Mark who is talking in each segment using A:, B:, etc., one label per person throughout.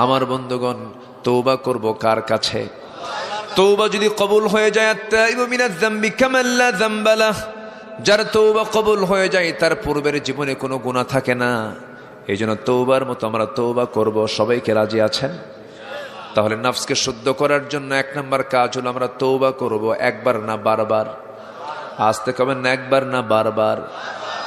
A: আমার বন্ধুগণ, তওবা করব কার কাছে? তওবা যদি কবুল হয়ে যায়, আত-তাইবু মিনাজ যামবি কামান লা যামবা লাহ, যার তওবা কবুল হয়ে যায় তার পূর্বের জীবনে কোনো গুনাহ থাকে না। এইজন্য তওবার মতো আমরা তওবা করব। সবাইকে রাজি আছেন? তাহলে নফসকে শুদ্ধ করার জন্য এক নম্বর কাজ হলো আমরা তওবা করব, একবার না বারবার। আসতে কবেন না, একবার না বারবার।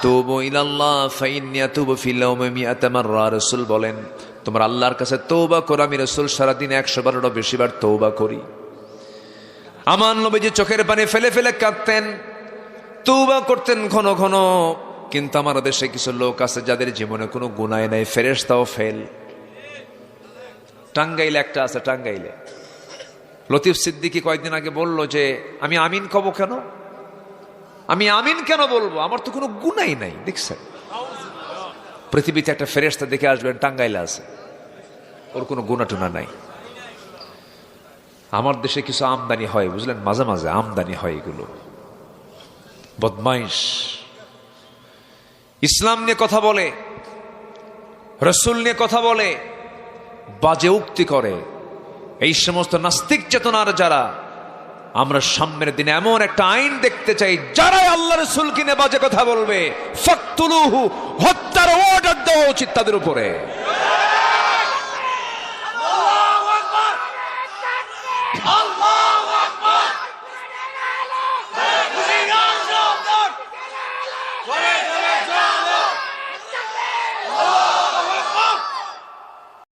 A: তুবু ইলাল্লাহ ফাইন্নী আতুবু ফিল ইয়াওমি মিআতা মাররা। রাসূল বলেন, তোমরা আল্লাহর কাছে তওবা করো। আমি রাসূল সারাদিন 100বারেরও বেশিবার তওবা করি। আমার নবীজি চোখের পানি ফেলে ফেলে কাঁদতেন, তওবা করতেন ঘন ঘন। কিন্তু আমার দেশে কিছু লোক আছে যাদের জীবনে কোনো গুনাহ নাই, ফেরেশতাও ফেল। টাঙ্গাইলে একটা আছে, টাঙ্গাইলে লতিফ সিদ্দিকী কয়েকদিন আগে বলল যে আমি আমিন কব কেন, আমি আমিন কেন বলবো, আমার তো কোনো গুনাহই নাই। দেখছেন, পৃথিবীতে একটা ফেরেশতা দেখে আসবেন টাঙ্গাইলে আছে, ওর কোনো গুনাহ টুনা নাই। আমার দেশে কিছু আমদানি হয়, বুঝলেন, মাঝে মাঝে আমদানি হয়, এগুলো বদমাইশ। ইসলাম নিয়ে কথা বলে, রাসূল নিয়ে কথা বলে, বাজে উক্তি করে। এই সমস্ত নাস্তিক চেতনার যারা, আমরা সামনের দিনে এমন একটা আইন দেখতে চাই, যারাই আল্লাহ রাসূল কিনে বাজে কথা বলবে, ফাকতুলুহু, হত্যার অর্ডার দেওয়া উচিত তাদের উপরে।
B: আল্লাহু আকবার, আল্লাহ